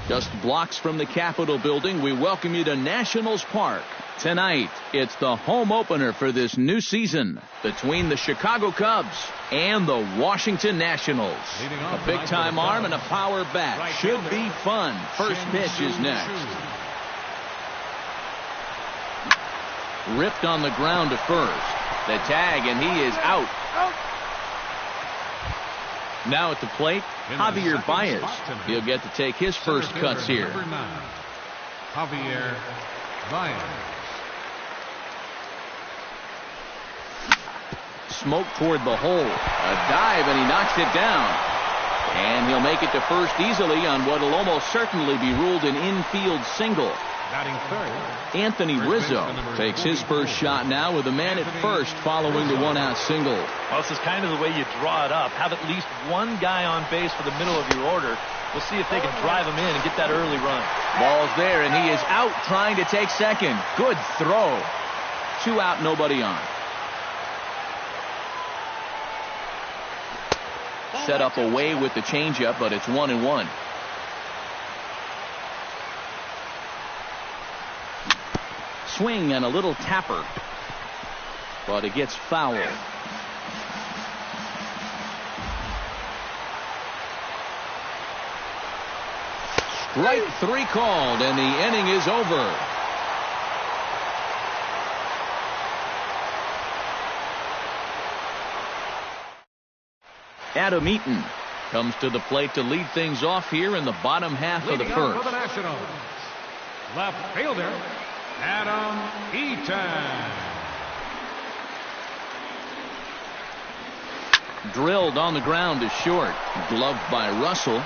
Just blocks from the Capitol building, we welcome you to Nationals Park. Tonight, it's the home opener for this new season between the Chicago Cubs and the Washington Nationals. A big-time arm and a power bat. Should be fun. First pitch is next. Ripped on the ground to first. The tag, and he is out. Now at the plate, Javier Baez. He'll get to take his first cuts here. Javier Baez. Smoke toward the hole. A dive, and he knocks it down. And he'll make it to first easily on what will almost certainly be ruled an infield single. Batting third, Anthony Rizzo takes his first shot now with a man at first following the one-out single. Well, this is kind of the way you draw it up. Have at least one guy on base for the middle of your order. We'll see if they can drive him in and get that early run. Ball's there, and he is out trying to take second. Good throw. 2 out, nobody on. Set up away with the changeup, but it's 1-1. Swing and a little tapper, but it gets fouled. Strike 3 called, and the inning is over. Adam Eaton comes to the plate to lead things off here in the bottom half of the first. For the Nationals, left fielder Adam Eaton. Drilled on the ground to short. Gloved by Russell.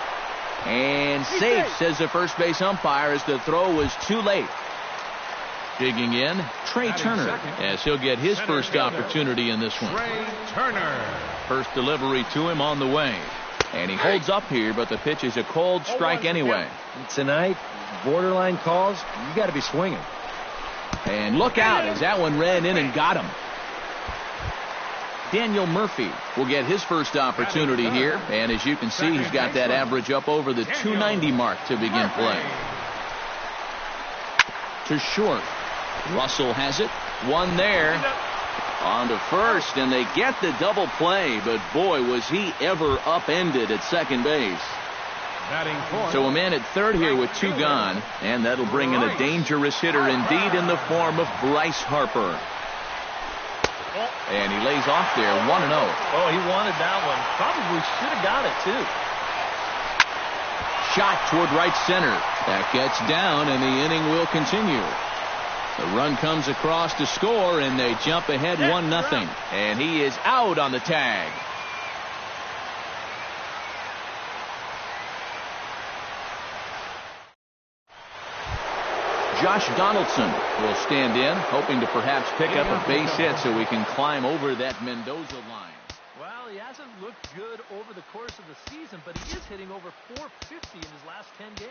And safe, says the first base umpire, as the throw was too late. Digging in, Trey Turner, as he'll get his first opportunity in this one. Trey Turner. First delivery to him on the way. And he holds up here, but the pitch is a cold strike anyway. Tonight, borderline calls, you got to be swinging. And look out as that one ran in and got him. Daniel Murphy will get his first opportunity here. And as you can see, he's got that average up over the 290 mark to begin play. To short. Russell has it. One there. On to first, and they get the double play. But boy, was he ever upended at second base. So a man at third here with 2 gone, and that'll bring in a dangerous hitter indeed in the form of Bryce Harper. And he lays off there, 1-0. Oh, he wanted that one. Probably should have got it, too. Shot toward right center. That gets down, and the inning will continue. The run comes across to score, and they jump ahead 1-0. And he is out on the tag. Josh Donaldson will stand in, hoping to perhaps pick up a base hit so we can climb over that Mendoza line. Well, he hasn't looked good over the course of the season, but he is hitting over .450 in his last 10 games.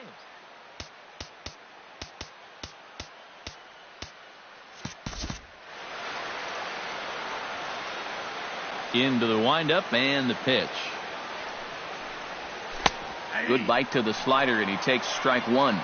Into the windup and the pitch. Good bite to the slider, and he takes strike 1.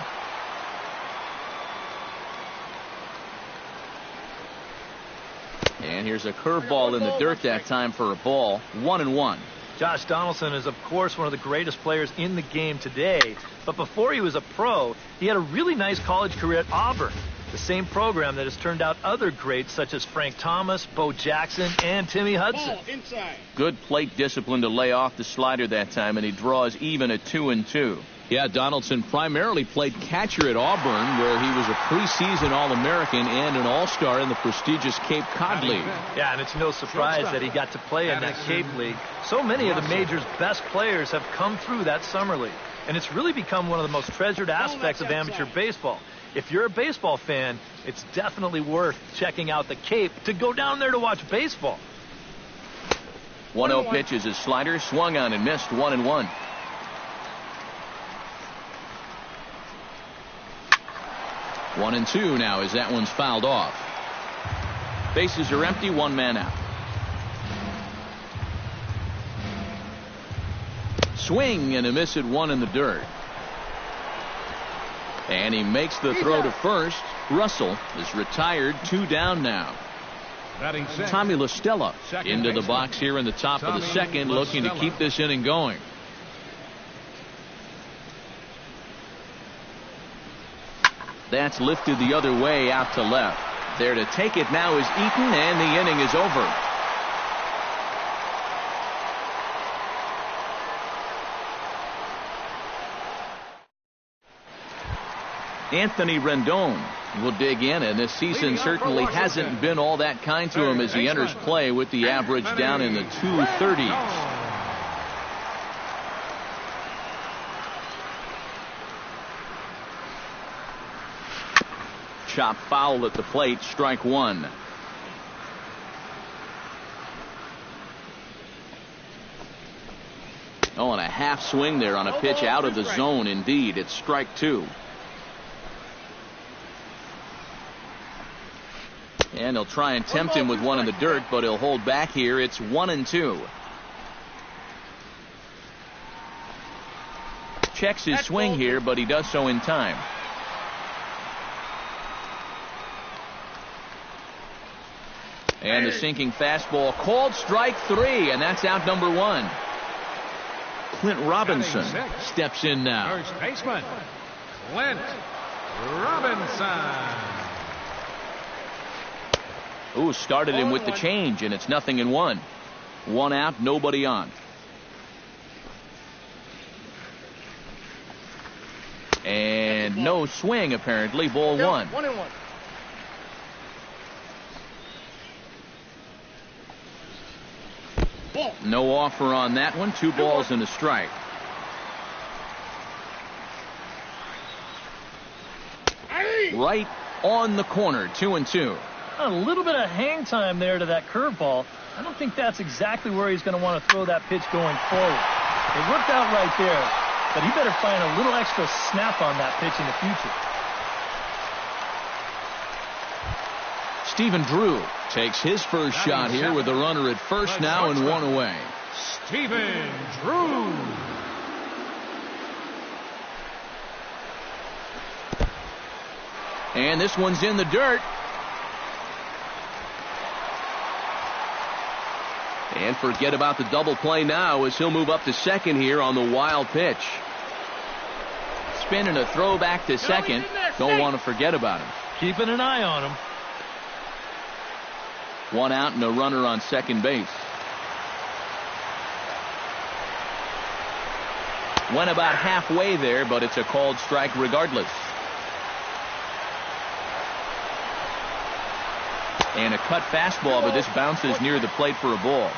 And here's a curveball in the dirt that time for a ball. 1-1. Josh Donaldson is, of course, one of the greatest players in the game today. But before he was a pro, he had a really nice college career at Auburn, the same program that has turned out other greats such as Frank Thomas, Bo Jackson, and Timmy Hudson. Good plate discipline to lay off the slider that time, and he draws even at 2-2. Yeah, Donaldson primarily played catcher at Auburn, where he was a preseason All-American and an All-Star in the prestigious Cape Cod League. Yeah, and it's no surprise that he got to play in that Cape League. So many of the major's best players have come through that summer league, and it's really become one of the most treasured aspects of amateur baseball. If you're a baseball fan, it's definitely worth checking out the Cape to go down there to watch baseball. 1-0 pitch is his slider, swung on and missed. 1-1. One and two now as that one's fouled off. Bases are empty, 1 man out. Swing and a miss at 1 in the dirt. And he makes the throw to first. Russell is retired, 2 down now. Batting six. Tommy La Stella Second into the baseman. box here in the top of the Tommy second, La looking to Stella. keep this inning going. That's lifted the other way out to left. There to take it now is Eaton, and the inning is over. Anthony Rendon will dig in, and this season certainly hasn't been all that kind to him as he enters play with the average down in the 230s. Chop foul at the plate, strike one. Oh, and a half swing there on a pitch out of the zone. Indeed, it's strike two. And they'll try and tempt him with one in the dirt, but he'll hold back here. It's 1-2. Checks his swing here, but he does so in time. And the sinking fastball called strike three, and that's out number one. Clint Robinson steps in now. First baseman, Clint Robinson. Ooh, started him with the change, and it's 0-1. 1 out, nobody on. And no swing, apparently. Ball one. 1-1. No offer on that one. 2 balls and a strike. Right on the corner. 2-2. A little bit of hang time there to that curveball. I don't think that's exactly where he's going to want to throw that pitch going forward. It worked out right there, but he better find a little extra snap on that pitch in the future. Stephen Drew takes his first shot here with a runner at first now and 1 away. Stephen Drew. And this one's in the dirt. And forget about the double play now as he'll move up to second here on the wild pitch. Spin and a throw back to second. Don't want to forget about him. Keeping an eye on him. 1 out and a runner on second base. Went about halfway there, but it's a called strike regardless. And a cut fastball, but this bounces near the plate for a ball.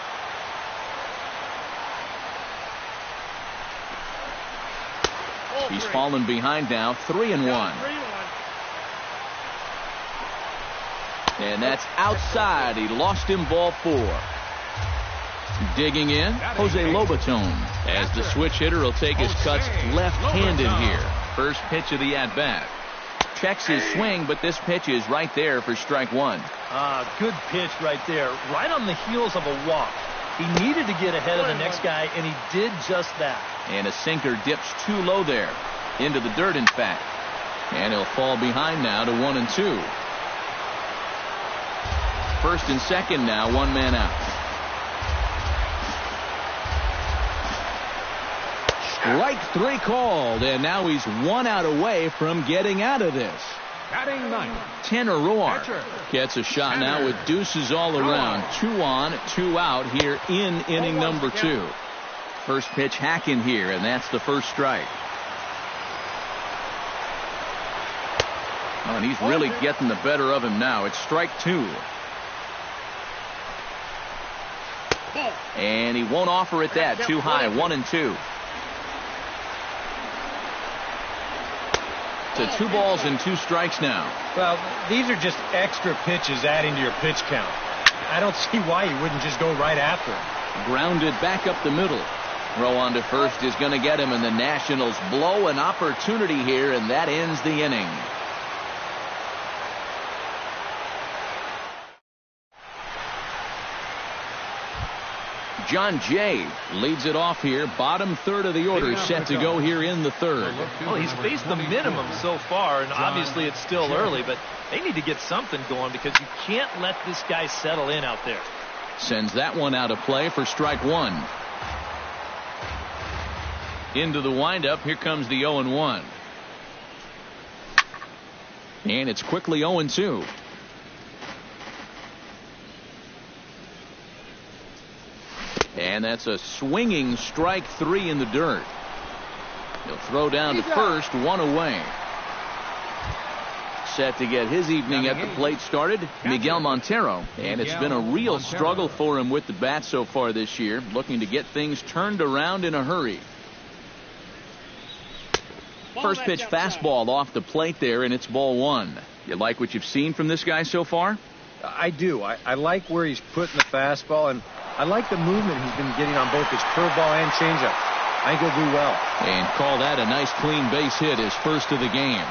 He's fallen behind now, 3-1. And that's outside. He lost him, ball 4. Digging in, Jose Lobaton, as the switch hitter will take his cuts left-handed here. First pitch of the at-bat. Checks his swing, but this pitch is right there for strike one. Good pitch right there, right on the heels of a walk. He needed to get ahead of the next guy, and he did just that. And a sinker dips too low there, into the dirt in fact. And he'll fall behind now to 1-2. First and second now, 1 man out. Strike 3 called, and now he's 1 out away from getting out of this. Batting ninth, Tanner Roar gets a shot now with deuces all around. 2 on, 2 out here in inning number 2. First pitch hacking here, and that's the first strike. Oh, and he's really getting the better of him now. It's strike 2. And he won't offer it that. Too high. 1-2. To 2 balls and 2 strikes now. Well, these are just extra pitches adding to your pitch count. I don't see why you wouldn't just go right after him. Grounded back up the middle. Throw on to first is going to get him, and the Nationals blow an opportunity here, and that ends the inning. John Jay leads it off here. Bottom third of the order set to go here in the third. Well, he's faced the minimum so far, and obviously it's still early, but they need to get something going because you can't let this guy settle in out there. Sends that one out of play for strike one. Into the windup. Here comes the 0-1. And it's quickly 0-2. And that's a swinging strike three in the dirt. He'll throw down to first, one away. Set to get his evening at the plate started, Miguel Montero. And it's been a real struggle for him with the bat so far this year, looking to get things turned around in a hurry. First pitch fastball off the plate there, and it's ball one. You like what you've seen from this guy so far? I do. I like where he's putting the fastball, and I like the movement he's been getting on both his curveball and changeup. I think he'll do well. And call that a nice clean base hit, his first of the game.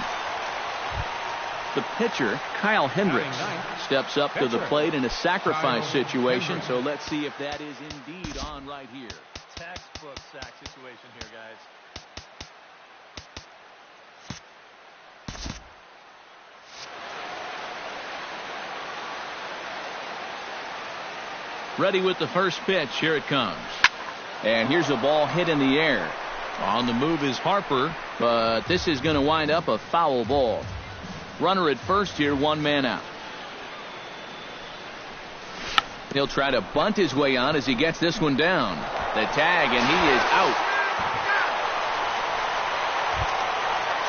The pitcher, Kyle Hendricks, steps up to the plate in a sacrifice situation, so let's see if that is indeed on right here. Textbook sack situation here, guys. Ready with the first pitch. Here it comes. And here's a ball hit in the air. On the move is Harper, but this is going to wind up a foul ball. Runner at first here, one man out. He'll try to bunt his way on as he gets this one down. The tag, and he is out.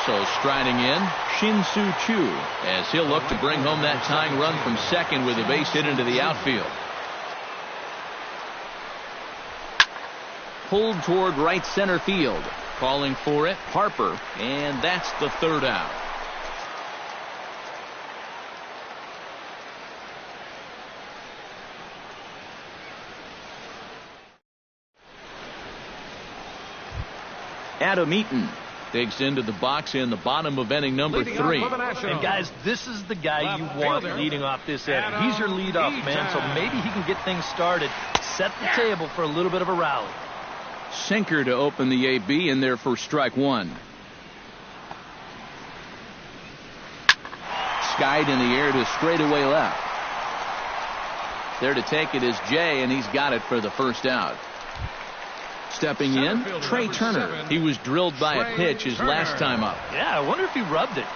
So striding in, Shin-Soo Choo, as he'll look to bring home that tying run from second with a base hit into the outfield. Pulled toward right center field. Calling for it, Harper, and that's the third out. Adam Eaton digs into the box in the bottom of inning number 3. And guys, this is the guy you want leading off this inning. He's your leadoff man, so maybe he can get things started, set the table for a little bit of a rally. Sinker to open the AB in there for strike one. Skied in the air to straightaway left. There to take it is Jay, and he's got it for the first out. Stepping in, Trey Turner. He was drilled by a pitch his last time up. Yeah, I wonder if he rubbed it.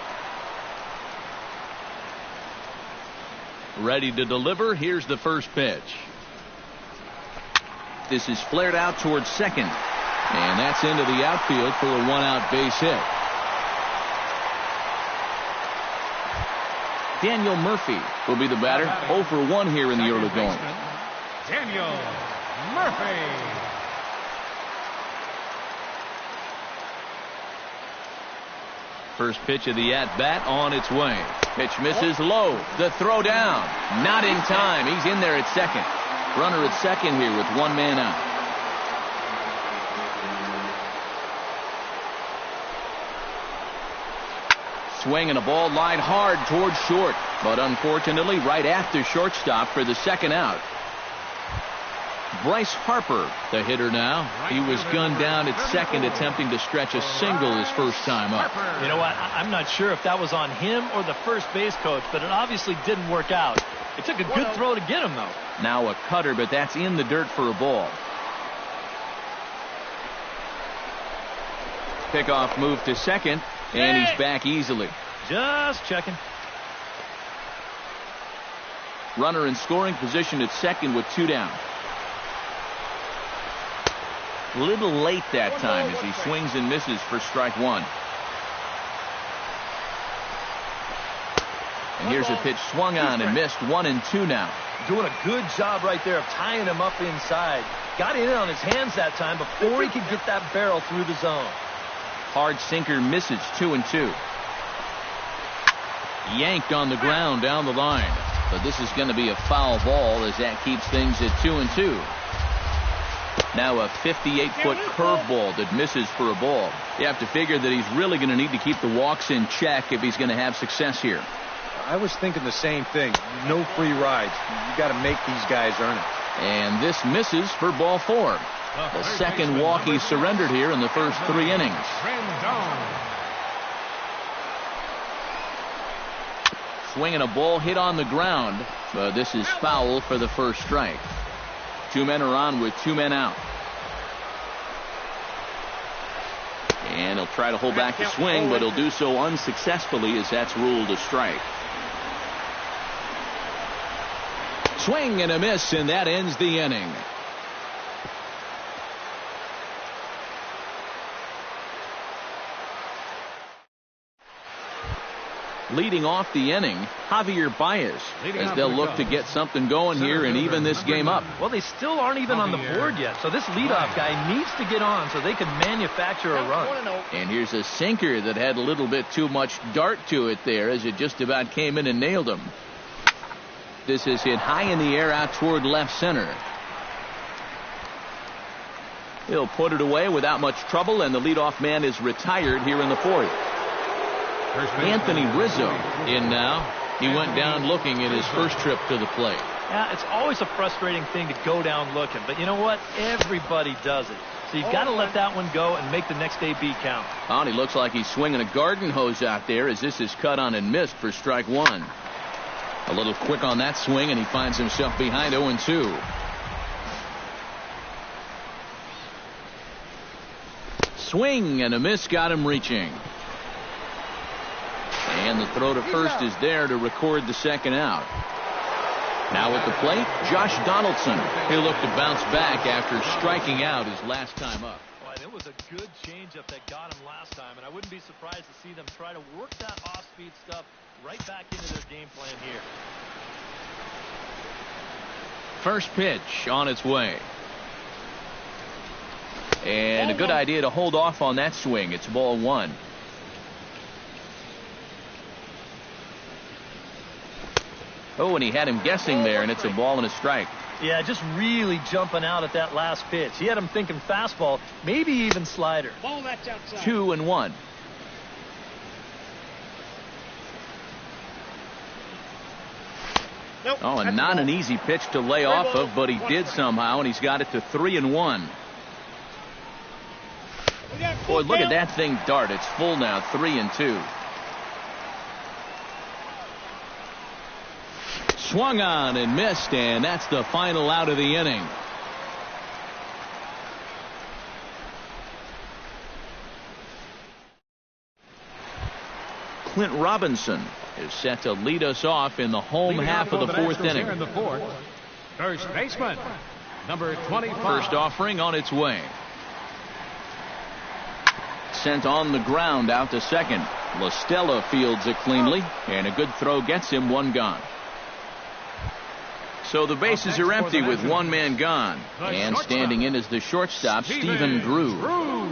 Ready to deliver. Here's the first pitch. This is flared out towards second. And that's into the outfield for a one-out base hit. Daniel Murphy will be the batter. 0 for 1 here in the early going. Daniel Murphy. First pitch of the at-bat on its way. Pitch misses low. The throw down. Not in time. He's in there at second. Runner at second here with one man out. Swinging a ball line hard towards short, but unfortunately right after shortstop for the second out. Bryce Harper, the hitter now. He was gunned down at second, attempting to stretch a single his first time up. You know what? I'm not sure if that was on him or the first base coach, but it obviously didn't work out. It took a good throw to get him, though. Now a cutter, but that's in the dirt for a ball. Pickoff move to second, and he's back easily. Just checking. Runner in scoring position at second with 2 down. Little late that time as he swings and misses for strike one. And here's a pitch swung on and missed. 1-2 now. Doing a good job right there of tying him up inside. Got in on his hands that time before he could get that barrel through the zone. Hard sinker misses. 2-2. Yanked on the ground down the line. But this is going to be a foul ball as that keeps things at 2-2. Now a 58-foot curveball that misses for a ball. You have to figure that he's really going to need to keep the walks in check if he's going to have success here. I was thinking the same thing. No free rides. You got to make these guys earn it. And this misses for ball 4. The second walk he surrendered here in the first 3 innings. Swinging a ball hit on the ground, but this is foul for the first strike. 2 men are on with 2 men out. And he'll try to hold back the swing, but he'll do so unsuccessfully as that's ruled a strike. Swing and a miss, and that ends the inning. Leading off the inning, Javier Baez, as they'll look to get something going here and even this game up. Well, they still aren't even on the board yet, so this leadoff guy needs to get on so they can manufacture a run. And here's a sinker that had a little bit too much dart to it there as it just about came in and nailed him. This is hit high in the air out toward left center. He'll put it away without much trouble, and the leadoff man is retired here in the 4th. Anthony Rizzo in now. He went down looking at his first trip to the plate. Yeah, it's always a frustrating thing to go down looking, but you know what? Everybody does it. So you've got to let that one go and make the next AB count. Oh, he looks like he's swinging a garden hose out there as this is cut on and missed for strike 1. A little quick on that swing, and he finds himself behind 0-2. Swing and a miss got him reaching. And the throw to first is there to record the second out. Now at the plate, Josh Donaldson. He'll look to bounce back after striking out his last time up. Boy, it was a good changeup that got him last time, and I wouldn't be surprised to see them try to work that off-speed stuff right back into their game plan here. First pitch on its way. And a good idea to hold off on that swing. It's ball 1. Oh, and he had him guessing there, and it's a ball and a strike. Yeah, just really jumping out at that last pitch. He had him thinking fastball, maybe even slider. 2-1. Nope, oh, and not an easy pitch to lay off of, but he did somehow, and he's got it to 3-1. Boy, look at that thing dart. It's full now, 3-2. Swung on and missed, and that's the final out of the inning. Clint Robinson is set to lead us off in the home half of the 4th inning. In the 4th, first baseman, number 25. First offering on its way. Sent on the ground out to second. La Stella fields it cleanly, and a good throw gets him 1 gone. So the bases are empty with 1 man gone. And standing in is the shortstop, Stephen Drew.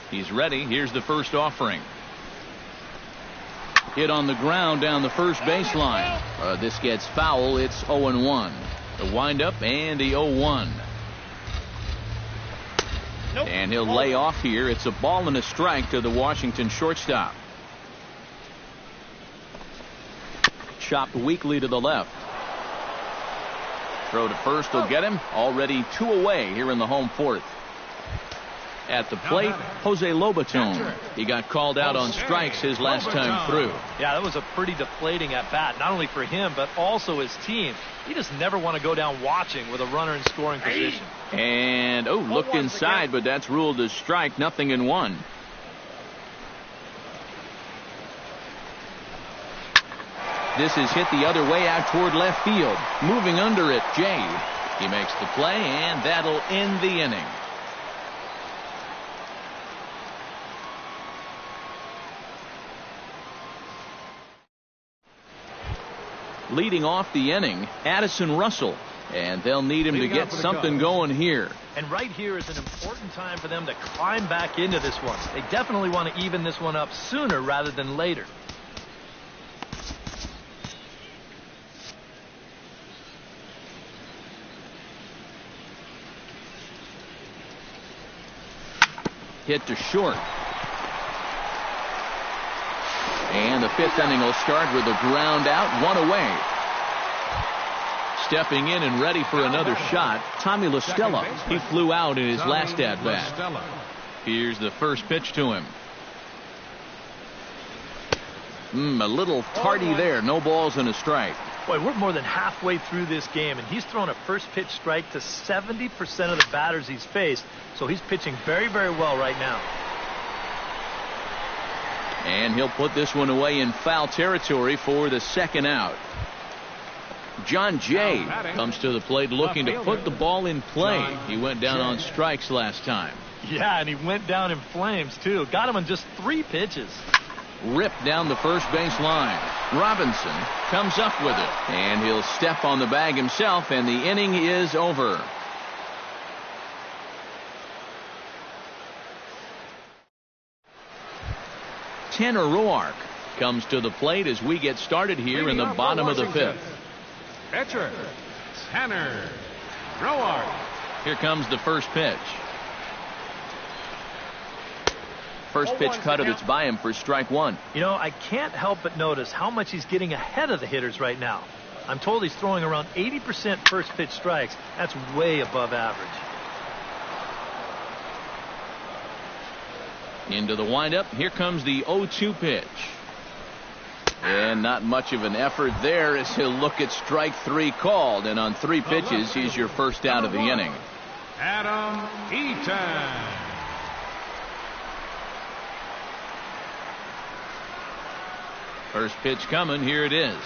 He's ready. Here's the first offering. Hit on the ground down the first baseline. This gets foul. It's 0-1. The windup and the 0-1. Nope. And he'll lay off here. It's a ball and a strike to the Washington shortstop. Chopped weakly to the left. Throw to first will get him. Already 2 away here in the home 4th. At the plate, Jose Lobaton. He got called out on strikes his last time through. Yeah, that was a pretty deflating at bat, not only for him, but also his team. He just never want to go down watching with a runner in scoring position. And, looked inside, but that's ruled as strike, 0-1. This is hit the other way out toward left field. Moving under it, Jay. He makes the play, and that'll end the inning. Leading off the inning, Addison Russell. And they'll need him to get something going here. And right here is an important time for them to climb back into this one. They definitely want to even this one up sooner rather than later. Hit to short. And the 5th inning will start with a ground out, 1 away. stepping in and ready for another shot, Tommy LaStella. He flew out in his last at-bat. Here's the first pitch to him. A little tardy there. No balls and a strike. Boy, we're more than halfway through this game, and he's thrown a first pitch strike to 70% of the batters he's faced, so he's pitching very, very well right now. And he'll put this one away in foul territory for the second out. John Jay comes to the plate looking to put the ball in play. He went down on strikes last time. Yeah, and he went down in flames, too. Got him on just 3 pitches. Ripped down the first base line. Robinson comes up with it, and he'll step on the bag himself, and the inning is over. Tanner Roark comes to the plate as we get started here in the bottom of the 5th. Pitcher, Tanner Roark. Here comes the first pitch. First pitch cutter that's by him for strike 1. You know, I can't help but notice how much he's getting ahead of the hitters right now. I'm told he's throwing around 80% first pitch strikes. That's way above average. Into the windup. Here comes the 0-2 pitch. And not much of an effort there as he'll look at strike 3 called. And on 3 pitches, he's your first out of the inning. Adam Eaton. First pitch coming. Here it is.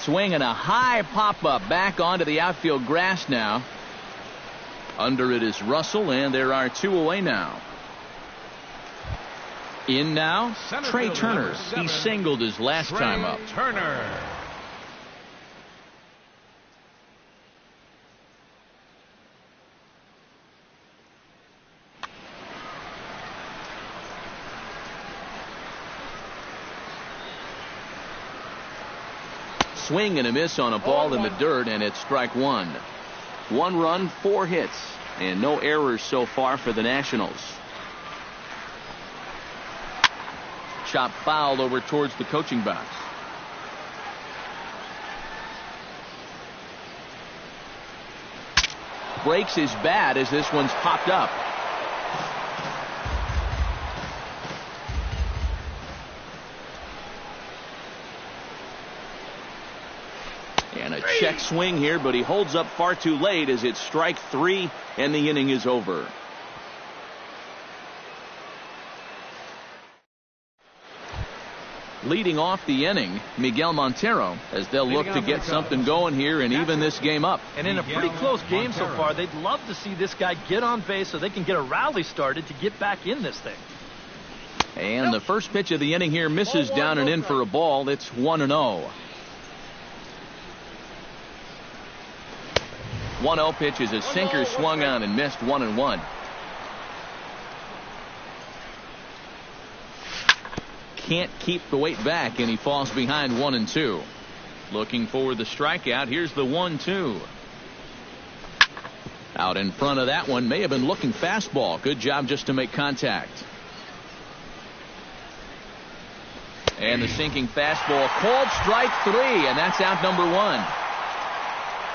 Swinging a high pop-up back onto the outfield grass now. Under it is Russell, and there are 2 away now. In now, Trey Turner. He singled his last time up. Turner. Swing and a miss on a ball in the dirt, and it's strike 1. 1 run, 4 hits, and no errors so far for the Nationals. Chop fouled over towards the coaching box. Breaks his bat as this one's popped up. And a check swing here, but he holds up far too late as it's strike 3 and the inning is over. Leading off the inning, Miguel Montero, as they'll look to get something going here and even this game up. And in a pretty close game so far, they'd love to see this guy get on base so they can get a rally started to get back in this thing. And the first pitch of the inning here misses down and in for a ball. It's 1-0. 1-0 pitch is a sinker swung on and missed 1-1. Can't keep the weight back, and he falls behind 1-2. Looking for the strikeout. Here's the 1-2. Out in front of that one. May have been looking fastball. Good job just to make contact. And the sinking fastball called strike 3, and that's out number 1.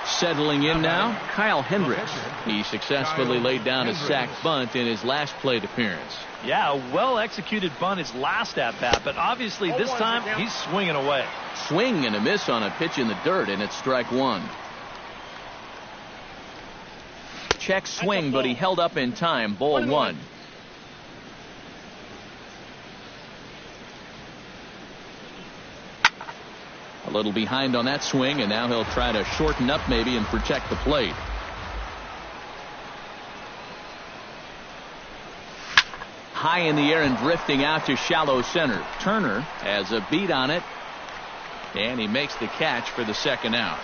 Settling in now, Kyle Hendricks. He successfully laid down a sac bunt in his last plate appearance. Yeah, a well-executed bunt his last at-bat, but obviously this time he's swinging away. Swing and a miss on a pitch in the dirt, and it's strike 1. Check swing, but he held up in time. Ball 1. A little behind on that swing, and now he'll try to shorten up maybe and protect the plate. High in the air and drifting out to shallow center. Turner has a beat on it, and he makes the catch for the second out.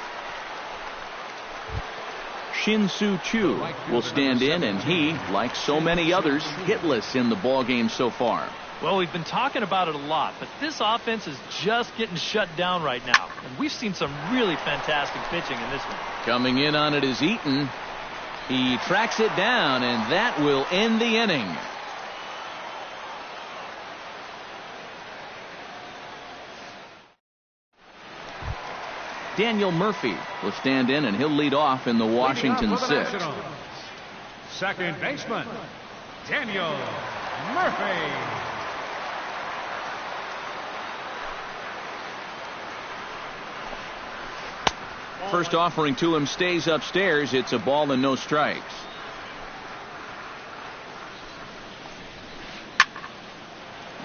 Shin-Soo Choo will stand in, and he, like so many others, hitless in the ballgame so far. Well, we've been talking about it a lot, but this offense is just getting shut down right now. And we've seen some really fantastic pitching in this one. Coming in on it is Eaton. He tracks it down, and that will end the inning. Daniel Murphy will stand in, and he'll lead off in the Washington sixth. Second baseman, Daniel Murphy. First offering to him stays upstairs. It's a ball and no strikes.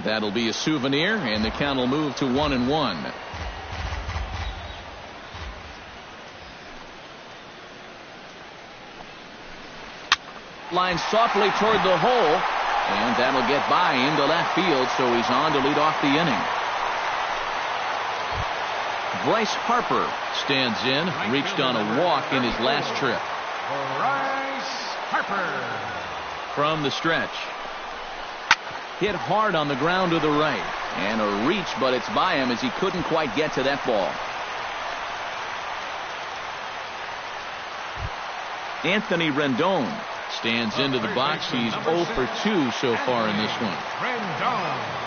That'll be a souvenir, and the count will move to 1-1. Line softly toward the hole, and that'll get by into left field, so he's on to lead off the inning. Bryce Harper stands in, reached on a walk in his last trip. Bryce Harper. From the stretch. Hit hard on the ground to the right, and a reach, but it's by him as he couldn't quite get to that ball. Anthony Rendon stands into the box. He's 0 for 2 so far in this one. Rendon.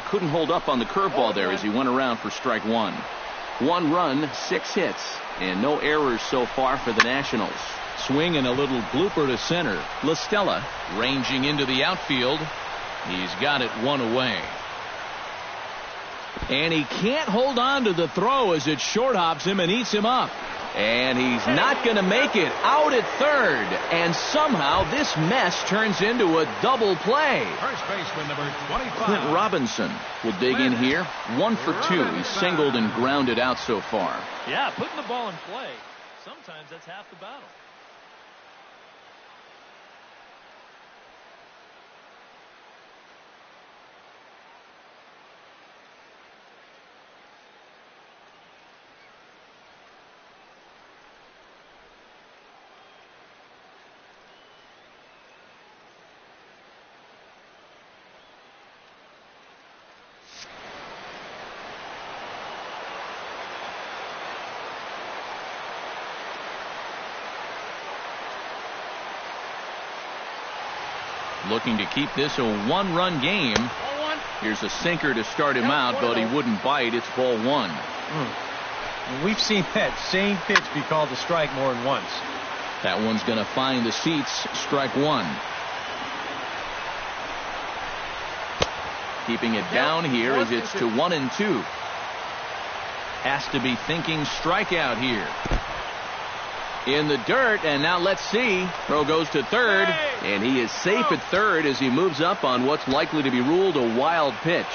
Couldn't hold up on the curveball there as he went around for strike one. 1 run, 6 hits, and no errors so far for the Nationals. Swing and a little blooper to center. La Stella ranging into the outfield. He's got it 1 away. And he can't hold on to the throw as it short hops him and eats him up. And he's not going to make it. Out at third. And somehow this mess turns into a double play. First baseman number 25. Clint Robinson will dig in here. 1 for 2. He's singled and grounded out so far. Yeah, putting the ball in play, sometimes that's half the battle. Looking to keep this a 1-run game. Here's a sinker to start him out, but he wouldn't bite. It's ball 1. We've seen that same pitch be called a strike more than once. That one's going to find the seats. Strike 1. Keeping it down here as it's to 1-2. Has to be thinking strikeout here. In the dirt, and now let's see. Throw goes to third, and he is safe at third as he moves up on what's likely to be ruled a wild pitch.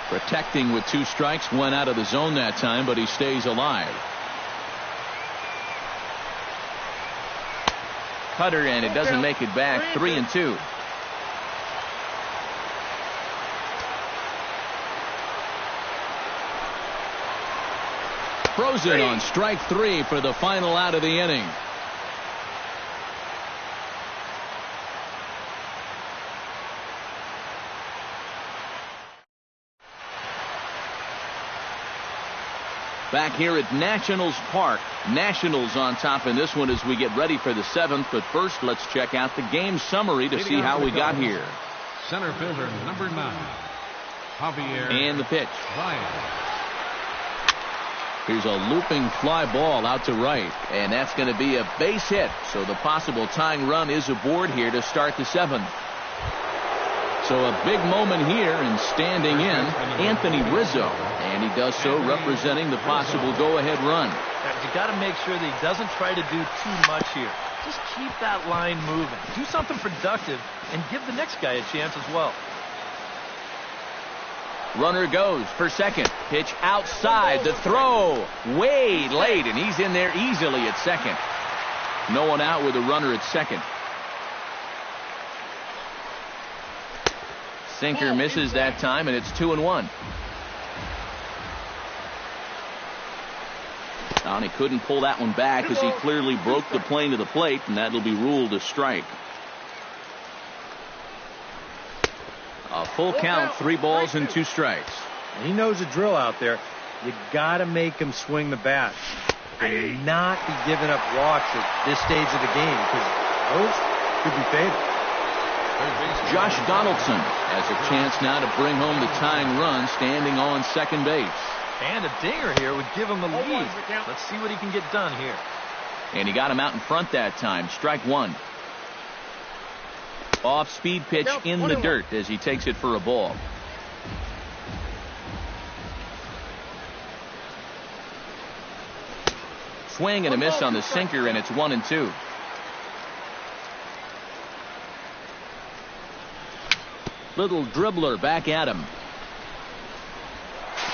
Protecting with 2 strikes, went out of the zone that time, but he stays alive. Cutter, and it doesn't make it back. 3-2. Frozen on strike 3 for the final out of the inning. Back here at Nationals Park. Nationals on top in this one as we get ready for the 7th. But first, let's check out the game summary to see how we got here. Center fielder number 9, Javier. And the pitch. Ryan. Here's a looping fly ball out to right, and that's going to be a base hit. So the possible tying run is aboard here to start the 7th. So a big moment here, and standing in, Anthony Rizzo, and he does so representing the possible go-ahead run. You got to make sure that he doesn't try to do too much here. Just keep that line moving. Do something productive, and give the next guy a chance as well. Runner goes for second. Pitch outside. The throw way late, and he's in there easily at second. No one out with a runner at second. Sinker misses that time, and it's 2-1. And he couldn't pull that one back as he clearly broke the plane to the plate, and that'll be ruled a strike. A full count, 3 balls and 2 strikes. He knows the drill out there. You got to make him swing the bat and not be giving up walks at this stage of the game, because those could be fatal. Josh Donaldson has a chance now to bring home the tying run, standing on second base. And a dinger here would give him the lead. Let's see what he can get done here. And he got him out in front that time. Strike one. Off-speed pitch in the dirt as he takes it for a ball. Swing and a miss on the sinker, and it's 1-2. Little dribbler back at him.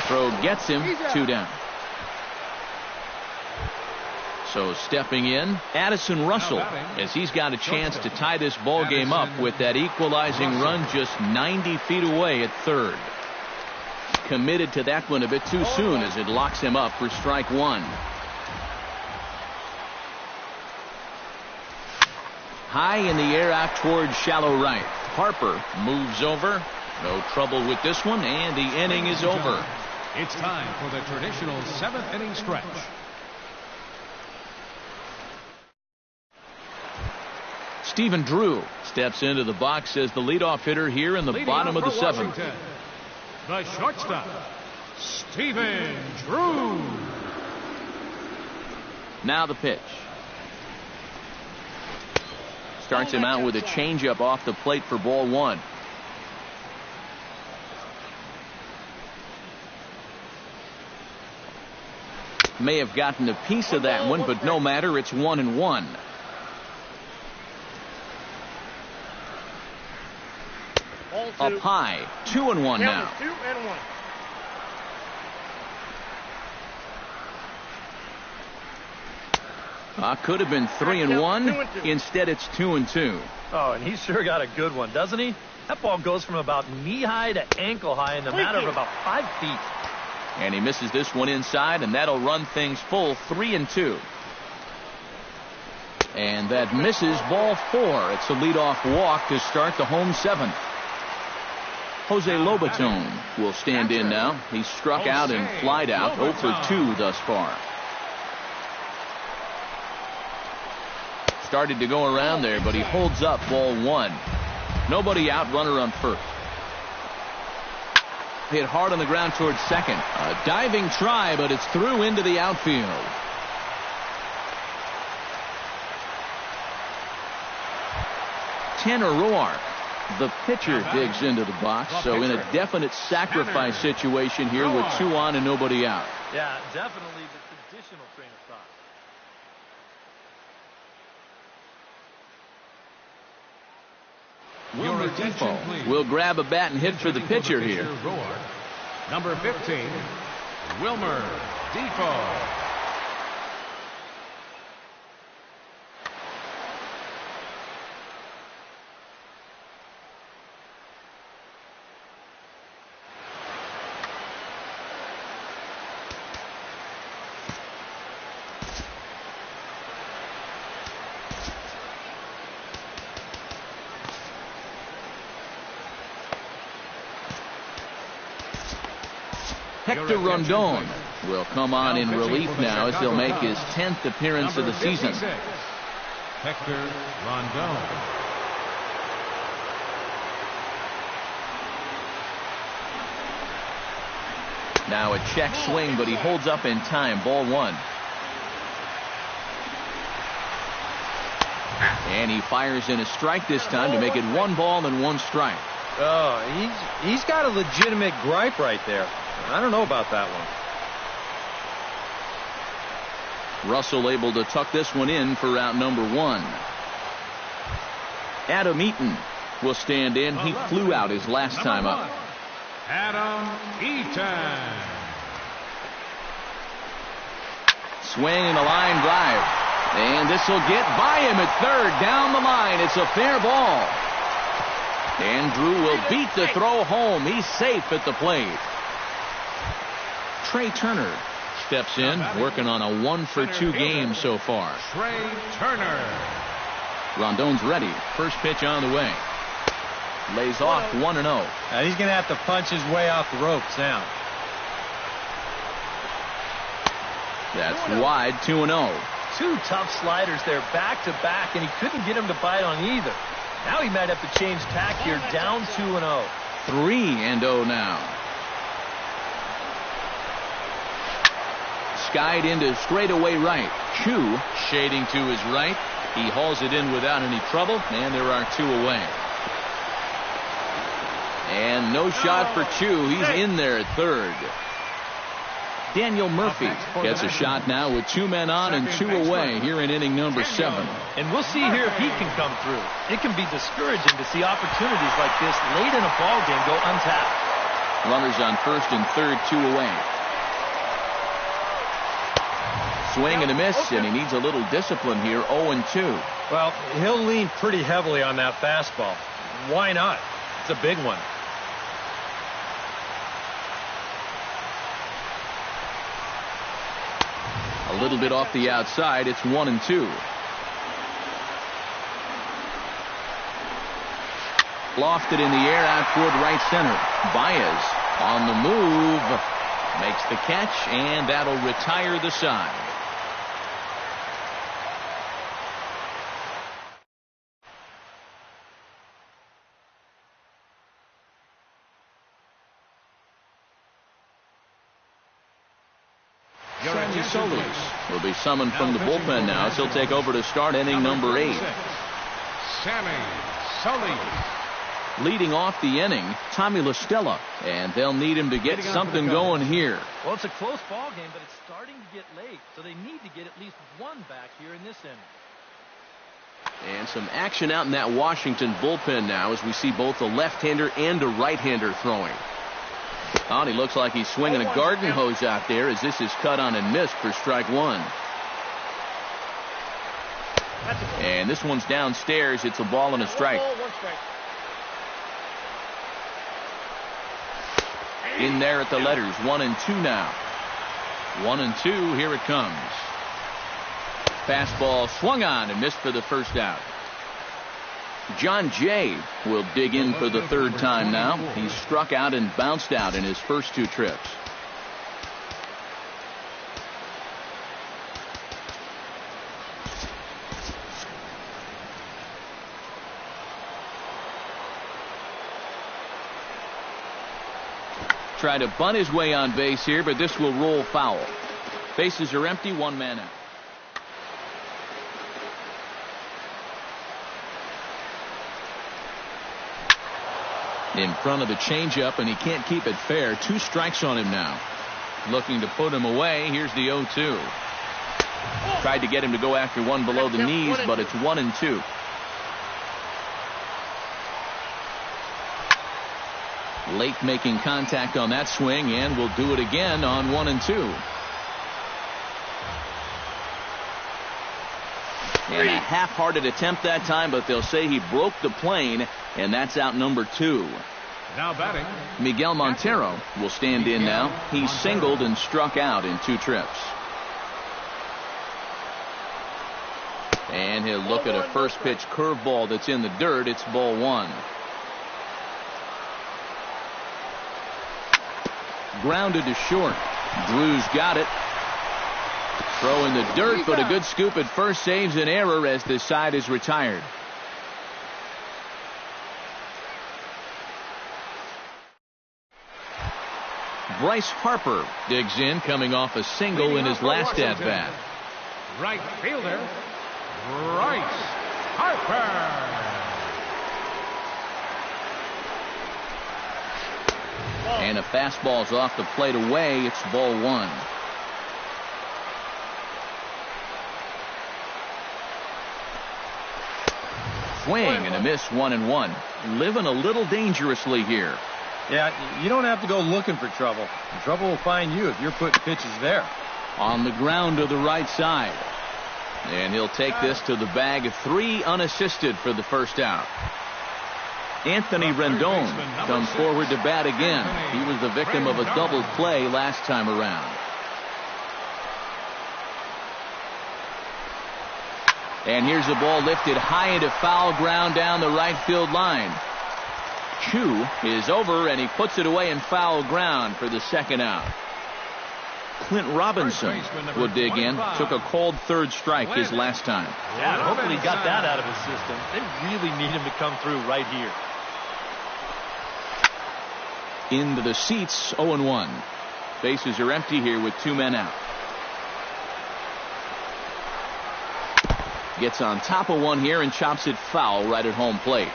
Throw gets him. 2 down. So stepping in, Addison Russell, as he's got a chance to tie this ball game up with that equalizing run just 90 feet away at third. Committed to that one a bit too soon as it locks him up for strike one. High in the air out towards shallow right. Harper moves over. No trouble with this one, and the inning is over. It's time for the traditional 7th inning stretch. Stephen Drew steps into the box as the leadoff hitter here in the bottom of the 7th. The shortstop, Stephen Drew. Now the pitch. Starts him out with a changeup off the plate for ball one. May have gotten a piece of that one, but no matter. It's 1-1. Up high. 2-1 now. Could have been 3-1. Instead, it's 2-2. Oh, and he's sure got a good one, doesn't he? That ball goes from about knee-high to ankle-high in the matter of about 5 feet. And he misses this one inside, and that'll run things full 3-2. And that misses ball 4. It's a leadoff walk to start the home 7th. Jose Lobaton will stand in now. He's struck out and flied out 0 for 2 thus far. Started to go around there, but he holds up ball 1. Nobody out, runner on first. Hit hard on the ground towards second. A diving try, but it's through into the outfield. Tanner Roark, the pitcher, digs into the box. So in a definite sacrifice situation here with 2 on and nobody out. Yeah, definitely the traditional train of thought. Wilmer Defoe will grab a bat and hit for the pitcher here. Number 15, Wilmer Defoe. Hector Rondon will come on in relief now as he'll make his 10th appearance of the season. Hector Rondon. Now a check swing, but he holds up in time. Ball 1. And he fires in a strike this time to make it 1 ball and 1 strike. Oh, he's got a legitimate gripe right there. I don't know about that one. Russell able to tuck this one in for out number 1. Adam Eaton will stand in. He flew out his last time up. Adam Eaton. Swing and a line drive. And this will get by him at third. Down the line. It's a fair ball. And Drew will beat the throw home. He's safe at the plate. Trey Turner steps in, working on a 1 for 2 game so far. Trey Turner. Rondon's ready. First pitch on the way. Lays off 1-0. Now he's going to have to punch his way off the ropes now. That's wide, 2-0. 2 tough sliders there back to back, and he couldn't get him to bite on either. Now he might have to change tack here, down 2-0. 3-0 now. Skied into straightaway right. Chu shading to his right. He hauls it in without any trouble, and there are 2 away. And no shot for Chu. He's in there at third. Daniel Murphy gets a shot now with 2 men on and 2 away here in inning number 7. And we'll see here if he can come through. It can be discouraging to see opportunities like this late in a ball game go untapped. Runners on first and third, 2 away. Swing and a miss, and he needs a little discipline here. 0-2. Well, he'll lean pretty heavily on that fastball. Why not? It's a big one. A little bit off the outside. It's 1-2. Lofted in the air out toward right center. Baez on the move. Makes the catch, and that'll retire the side. Sammy Solis will be summoned from the bullpen now, so he'll take over to start inning number 8. Sammy Solis. Leading off the inning, Tommy La Stella, and they'll need him to get something going here. Well, it's a close ball game, but it's starting to get late, so they need to get at least 1 back here in this inning. And some action out in that Washington bullpen now as we see both a left-hander and a right-hander throwing. Oh, and he looks like he's swinging a garden hose out there as this is cut on and missed for strike 1. And this one's downstairs. It's a ball and a strike. In there at the letters, 1-2 now. 1-2, here it comes. Fastball swung on and missed for the first out. John Jay will dig in for the 3rd time now. He struck out and bounced out in his first 2 trips. Try to bunt his way on base here, but this will roll foul. Bases are empty, 1 man out. In front of the changeup, and he can't keep it fair. 2 strikes on him now. Looking to put him away. Here's the 0-2. Tried to get him to go after one below the knees, but it's 1-2. Late making contact on that swing, and will do it again on 1-2. And a half-hearted attempt that time, but they'll say he broke the plane, and that's out number 2. Now batting, Miguel Montero will stand in now. He singled and struck out in 2 trips. And he'll look at a first pitch curveball that's in the dirt. It's ball 1. Grounded to short. Drew's got it. Throw in the dirt, but a good scoop at first saves an error as the side is retired. Bryce Harper digs in, coming off a single in his last at-bat. right fielder, Bryce Harper. And a fastball's off the plate away. It's ball 1. Swing and a miss, 1-1. Living a little dangerously here. Yeah, you don't have to go looking for trouble. The trouble will find you if you're putting pitches there. On the ground to the right side. And he'll take this to the bag. 3 unassisted for the first out. Anthony Rendon comes forward to bat again. He was the victim of a double play last time around. And here's the ball lifted high into foul ground down the right field line. Chu is over, and he puts it away in foul ground for the second out. Clint Robinson will dig in. Took a cold third strike his last time. Yeah, hopefully he got that out of his system. They really need him to come through right here. Into the seats, 0-1. Bases are empty here with 2 men out. Gets on top of one here and chops it foul right at home plate.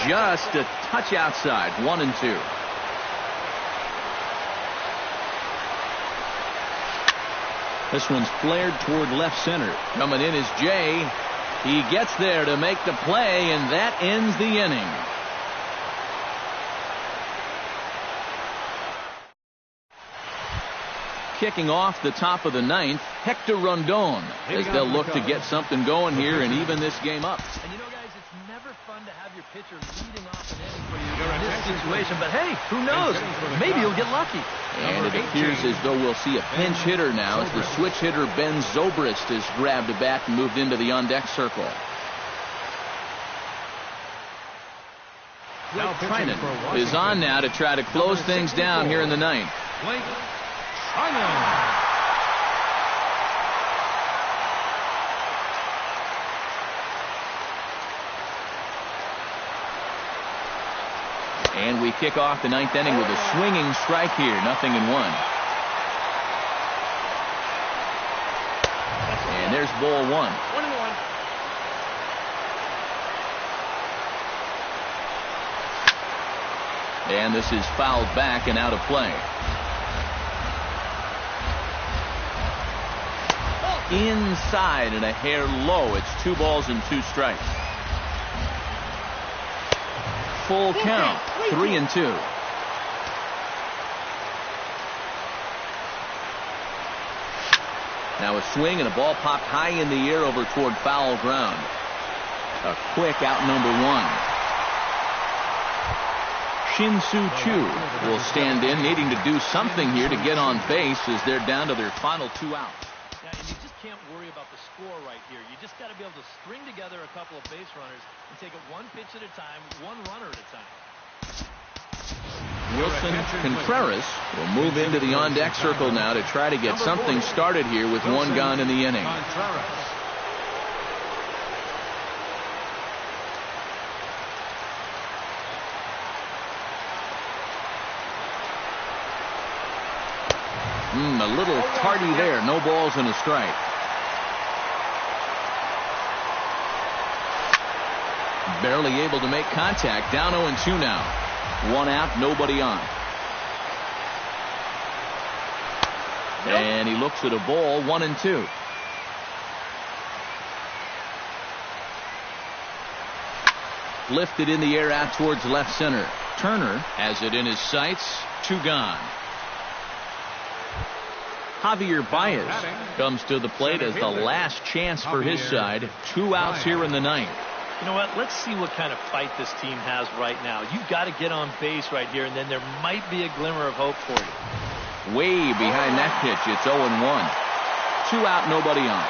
Just a touch outside, 1-2. This one's flared toward left center. Coming in is Jay. He gets there to make the play, and that ends the inning. Kicking off the top of the 9th, Hector Rondon, as they'll look to get something going here and even this game up. And you know, guys, it's never fun to have your pitcher leading off an inning for you in this situation, but hey, who knows? Maybe you'll get lucky. And it appears as though we'll see a pinch hitter now as the switch hitter Ben Zobrist has grabbed a bat and moved into the on-deck circle. Trinan is on now to try to close things down here in the 9th. And we kick off the 9th inning with a swinging strike here. 0-1. And there's ball 1. And this is fouled back and out of play. Inside and a hair low. It's 2 balls and 2 strikes. Full count, 3-2. Now a swing and a ball popped high in the air over toward foul ground. A quick out number 1. Shin-Soo Choo will stand in, needing to do something here to get on base as they're down to their final 2 outs. Yeah, and you just can't worry about the score right here. You just got to be able to string together a couple of base runners and take it 1 pitch at a time, 1 runner at a time. Wilson Contreras will move into the on-deck circle now to try to get something started here with 1 gone in the inning. A little tardy there. No balls and a strike. Barely able to make contact. Down 0-2 now. 1 out, nobody on. And he looks at a ball. 1-2. Lifted in the air out towards left center. Turner has it in his sights. 2 gone. Javier Baez comes to the plate as the last chance for his side. 2 outs here in the 9th. You know what? Let's see what kind of fight this team has right now. You've got to get on base right here, and then there might be a glimmer of hope for you. Way behind that pitch. It's 0-1. 2 out, nobody on.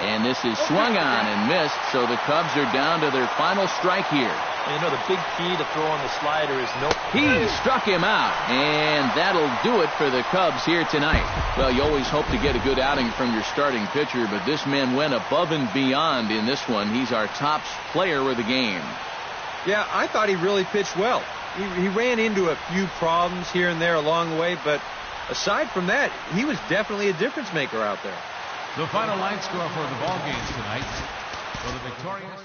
And this is swung on and missed, so the Cubs are down to their final strike here. And you know, the big key to throwing the slider is no. He struck him out, and that'll do it for the Cubs here tonight. Well, you always hope to get a good outing from your starting pitcher, but this man went above and beyond in this one. He's our top player of the game. Yeah, I thought he really pitched well. He ran into a few problems here and there along the way, but aside from that, he was definitely a difference maker out there. The final line score for the ball games tonight. For the victorious